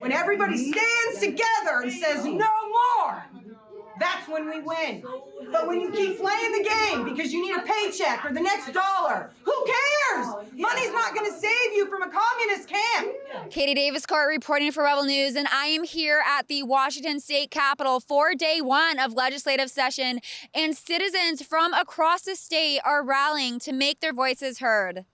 when everybody stands together and says no more, that's when we win. But when you keep playing the game because you need a paycheck or the next dollar, who cares? Money's not going to save you from a communist camp. Katie Daviscourt reporting for Rebel News, and I am here at the Washington State Capitol for day one of legislative session, and citizens from across the state are rallying to make their voices heard.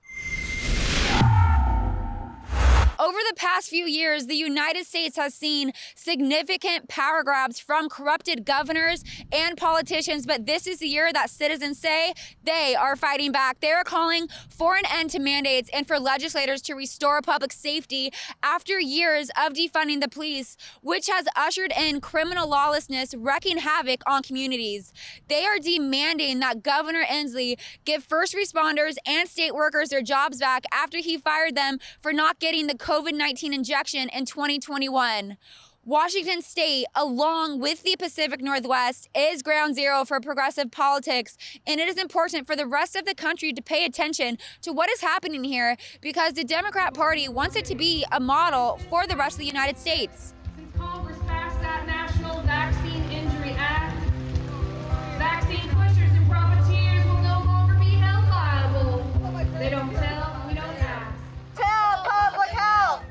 Over the past few years, the United States has seen significant power grabs from corrupted governors and politicians, but this is the year that citizens say they are fighting back. They are calling for an end to mandates and for legislators to restore public safety after years of defunding the police, which has ushered in criminal lawlessness wreaking havoc on communities. They are demanding that Governor Inslee give first responders and state workers their jobs back after he fired them for not getting the COVID-19 injection in 2021. Washington State, along with the Pacific Northwest, is ground zero for progressive politics, and it is important for the rest of the country to pay attention to what is happening here because the Democrat Party wants it to be a model for the rest of the United States. Since Congress passed that National Vaccine Injury Act, vaccine pushers and profiteers will no longer be held liable. They don't tell, we don't ask. Tell public health,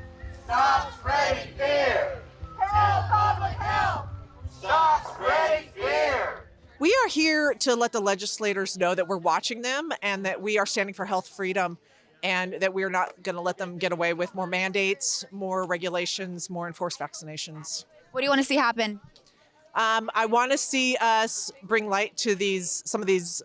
Stop spreading fear! tell public health. Stop spreading fear! We are here to let the legislators know that we're watching them and that we are standing for health freedom and that we are not going to let them get away with more mandates, more regulations, more enforced vaccinations. What do you want to see happen? I want to see us bring light to some of these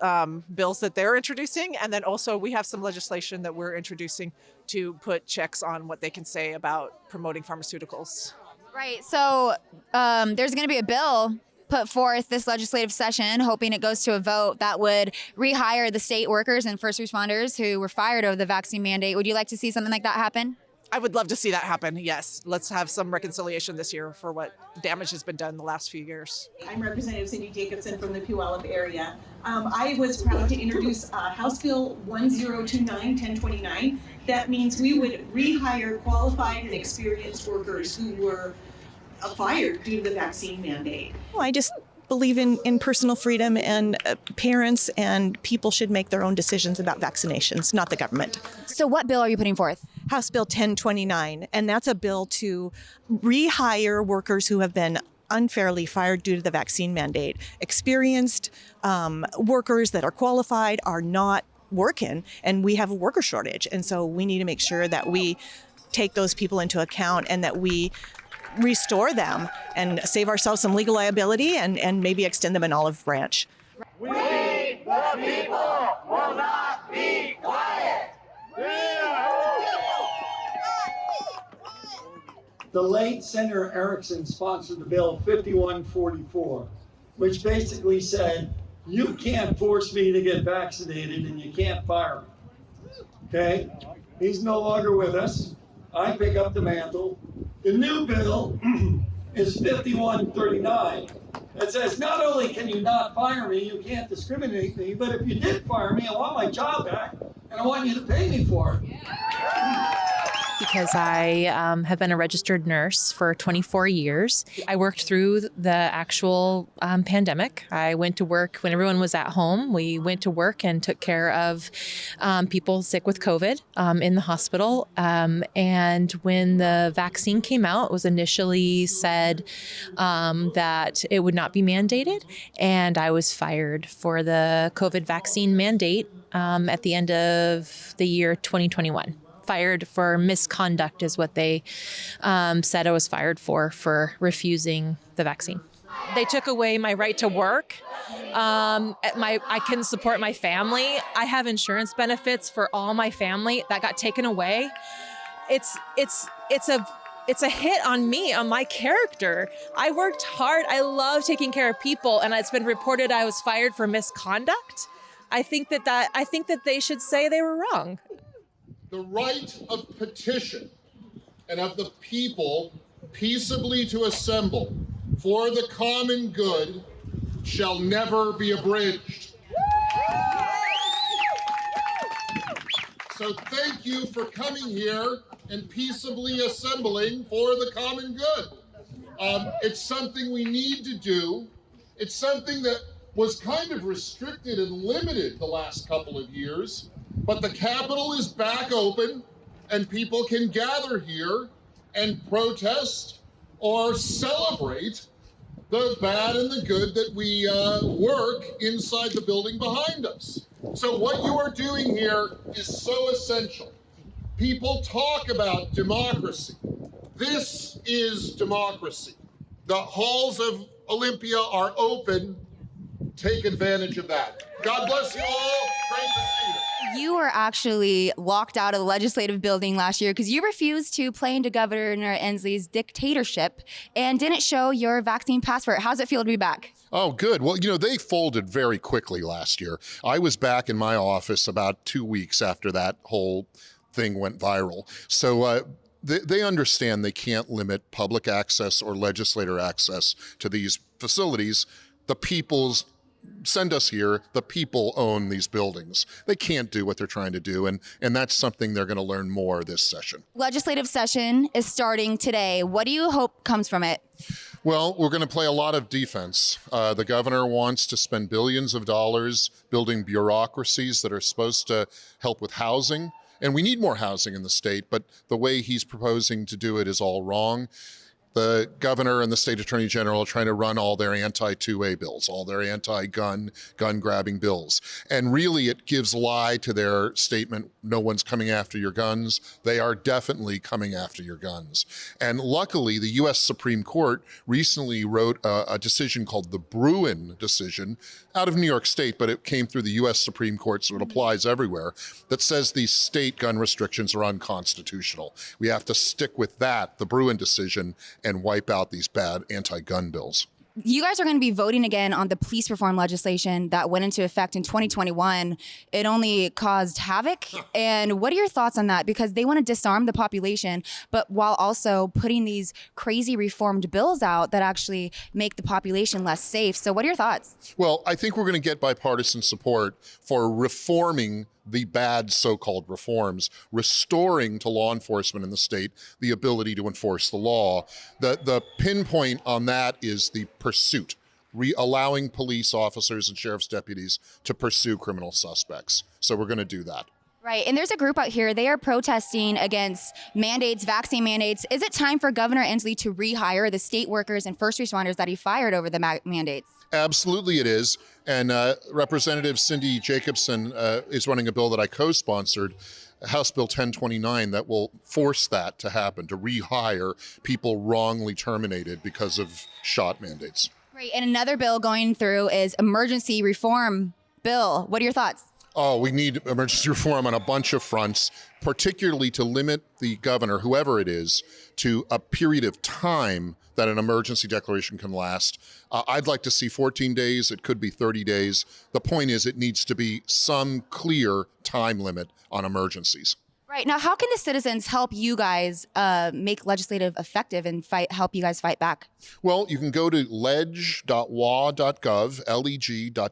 bills that they're introducing. And then also we have some legislation that we're introducing to put checks on what they can say about promoting pharmaceuticals. Right, so there's going to be a bill put forth this legislative session, hoping it goes to a vote that would rehire the state workers and first responders who were fired over the vaccine mandate. Would you like to see something like that happen? I would love to see that happen, yes. Let's have some reconciliation this year for what damage has been done in the last few years. I'm Representative Cindy Jacobson from the Puyallup area. I was proud to introduce House Bill 1029. That means we would rehire qualified and experienced workers who were fired due to the vaccine mandate. I just believe in personal freedom, and parents and people should make their own decisions about vaccinations, not the government. So what bill are you putting forth? House Bill 1029, and that's a bill to rehire workers who have been unfairly fired due to the vaccine mandate. Experienced workers that are qualified are not working, and we have a worker shortage. And so we need to make sure that we take those people into account and that we restore them and save ourselves some legal liability and maybe extend them an olive branch. We, the people, will not be quiet! The late Senator Erickson sponsored the bill 5144, which basically said, you can't force me to get vaccinated and you can't fire me. Okay? He's no longer with us. I pick up the mantle. The new bill is 5139. It says not only can you not fire me, you can't discriminate me, but if you did fire me, I want my job back and I want you to pay me for it. Because I have been a registered nurse for 24 years. I worked through the actual pandemic. I went to work when everyone was at home. We went to work and took care of people sick with COVID in the hospital. And when the vaccine came out, it was initially said that it would not be mandated. And I was fired for the COVID vaccine mandate at the end of the year 2021. Fired for misconduct is what they said I was fired for refusing the vaccine. They took away my right to work. I can support my family. I have insurance benefits for all my family that got taken away. It's a hit on me, on my character. I worked hard. I love taking care of people, and it's been reported I was fired for misconduct. I think that they should say they were wrong. The right of petition and of the people peaceably to assemble for the common good shall never be abridged. So thank you for coming here and peaceably assembling for the common good. It's something we need to do. It's something that was kind of restricted and limited the last couple of years, but the Capitol is back open and people can gather here and protest or celebrate the bad and the good that we work inside the building behind us. So what you are doing here is so essential. People talk about democracy. This is democracy. The halls of Olympia are open. Take advantage of that. God bless you all. Great to see you. You were actually locked out of the legislative building last year because you refused to play into Governor Inslee's dictatorship and didn't show your vaccine passport. How's it feel to be back? Oh, good. Well, they folded very quickly last year. I was back in my office about 2 weeks after that whole thing went viral. So they understand they can't limit public access or legislator access to these facilities. The people's send us here. The people own these buildings. They can't do what they're trying to do, and that's something they're going to learn more this session. Legislative session is starting today. What do you hope comes from it? Well, we're going to play a lot of defense. The governor wants to spend billions of dollars building bureaucracies that are supposed to help with housing, and we need more housing in the state, but the way he's proposing to do it is all wrong. The governor and the state attorney general are trying to run all their anti-2A bills, all their anti-gun, gun-grabbing bills. And really, it gives lie to their statement, no one's coming after your guns. They are definitely coming after your guns. And luckily, the U.S. Supreme Court recently wrote a decision called the Bruin decision out of New York State, but it came through the U.S. Supreme Court, so it applies everywhere, that says these state gun restrictions are unconstitutional. We have to stick with that, the Bruin decision, and wipe out these bad anti-gun bills. You guys are going to be voting again on the police reform legislation that went into effect in 2021. It only caused havoc. And what are your thoughts on that? Because they want to disarm the population, but while also putting these crazy reformed bills out that actually make the population less safe. So what are your thoughts? Well, I think we're going to get bipartisan support for reforming the bad so-called reforms, restoring to law enforcement in the state the ability to enforce the law. The pinpoint on that is the pursuit, allowing police officers and sheriff's deputies to pursue criminal suspects. So we're going to do that. Right. And there's a group out here. They are protesting against mandates, vaccine mandates. Is it time for Governor Inslee to rehire the state workers and first responders that he fired over the mandates? Absolutely it is. And Representative Cindy Jacobson is running a bill that I co-sponsored, House Bill 1029, that will force that to happen, to rehire people wrongly terminated because of shot mandates. Right. And another bill going through is emergency reform bill. What are your thoughts? Oh, we need emergency reform on a bunch of fronts, particularly to limit the governor, whoever it is, to a period of time that an emergency declaration can last. I'd like to see 14 days. It could be 30 days. The point is it needs to be some clear time limit on emergencies. Right. Now, how can the citizens help you guys make legislative effective and help you guys fight back? Well, you can go to leg.wa.gov,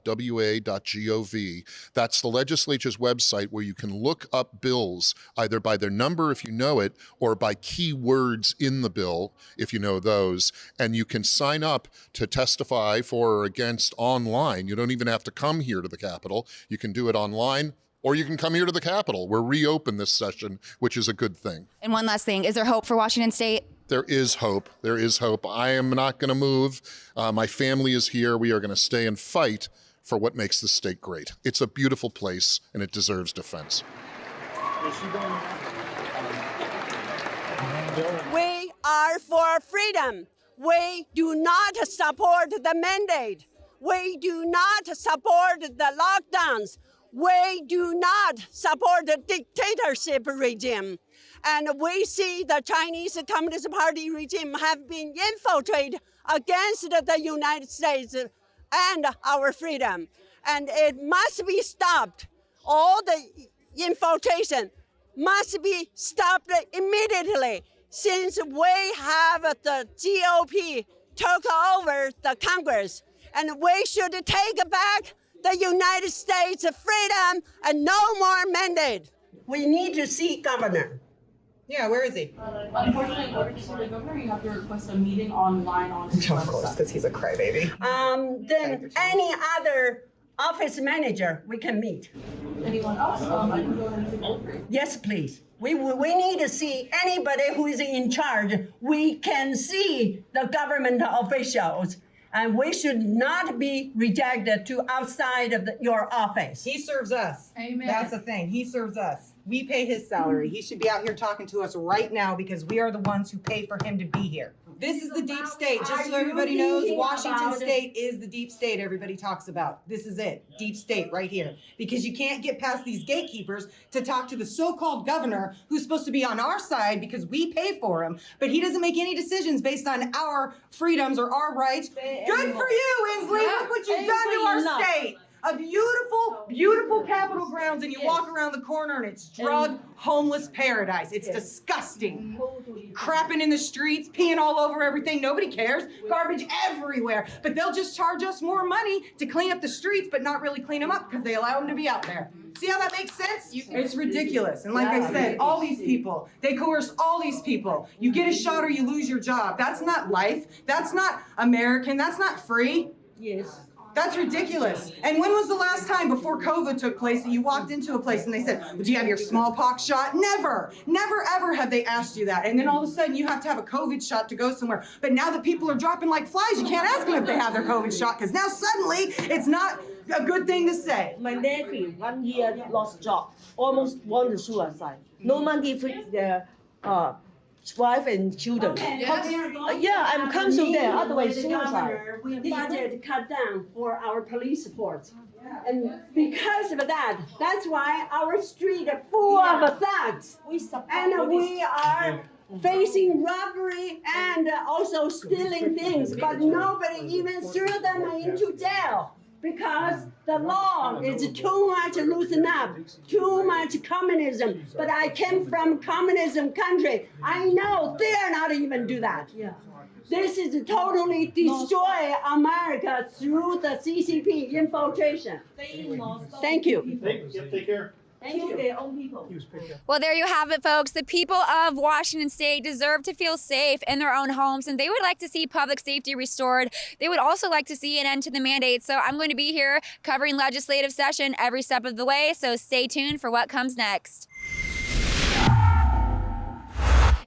leg.wa.gov. That's the legislature's website where you can look up bills, either by their number if you know it, or by keywords in the bill if you know those. And you can sign up to testify for or against online. You don't even have to come here to the Capitol. You can do it online. Or you can come here to the Capitol. We're reopened this session, which is a good thing. And one last thing, is there hope for Washington State? There is hope. There is hope. I am not going to move. My family is here. We are going to stay and fight for what makes the state great. It's a beautiful place, and it deserves defense. We are for freedom. We do not support the mandate. We do not support the lockdowns. We do not support the dictatorship regime. And we see the Chinese Communist Party regime have been infiltrated against the United States and our freedom. And it must be stopped. All the infiltration must be stopped immediately, since we have the GOP took over the Congress. And we should take back the United States freedom and no more mandate. We need to see governor Yeah, where is he? Unfortunately, in order to see the governor, you have to request a meeting online on his Of course, website. because he's a crybaby. Then any other office manager we can meet. Anyone else? I can go ahead and take over for you. Yes, please. We need to see anybody who is in charge. We can see the government officials, and we should not be rejected to outside of your office. He serves us. Amen. That's the thing. He serves us. We pay his salary. He should be out here talking to us right now because we are the ones who pay for him to be here. This is the deep state. Just so everybody knows, Washington State is the deep state everybody talks about. This is it. Deep state right here. Because you can't get past these gatekeepers to talk to the so-called governor who's supposed to be on our side because we pay for him. But he doesn't make any decisions based on our freedoms or our rights. Good for you, Inslee. Look what you've done to our state. A beautiful, beautiful Capitol grounds, and you walk around the corner and it's drug homeless paradise. It's disgusting. Crapping in the streets, peeing all over everything. Nobody cares. Garbage everywhere. But they'll just charge us more money to clean up the streets, but not really clean them up because they allow them to be out there. See how that makes sense? It's ridiculous. And like I said, all these people, they coerce all these people. You get a shot or you lose your job. That's not life. That's not American. That's not free. Yes. That's ridiculous. And when was the last time before COVID took place that you walked into a place and they said, well, do you have your smallpox shot? Never. Never, ever have they asked you that. And then all of a sudden you have to have a COVID shot to go somewhere. But now that people are dropping like flies, you can't ask them if they have their COVID shot because now suddenly it's not a good thing to say. My nephew, 1 year lost job, almost want to suicide. No money for the wife and children. Yeah, I'm counsel there, otherwise suicide. We budget cut down for our police force. And because of that, that's why our street are full of thugs. And we are facing robbery and also stealing things, but nobody even threw them into jail. Because the law is too much loosened up, too much communism. But I came from communism country. I know they are not even do that. Yeah. This is totally destroy America through the CCP infiltration. Thank you. Take care. Thank you. Their own people. Well, there you have it, folks. The people of Washington State deserve to feel safe in their own homes, and they would like to see public safety restored. They would also like to see an end to the mandate. So I'm going to be here covering legislative session every step of the way, so stay tuned for what comes next.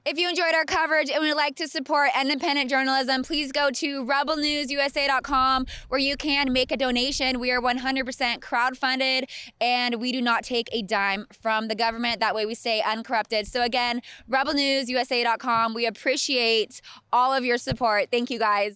If you enjoyed our coverage and would like to support independent journalism, please go to rebelnewsusa.com where you can make a donation. We are 100% crowdfunded and we do not take a dime from the government. That way we stay uncorrupted. So again, rebelnewsusa.com. We appreciate all of your support. Thank you guys.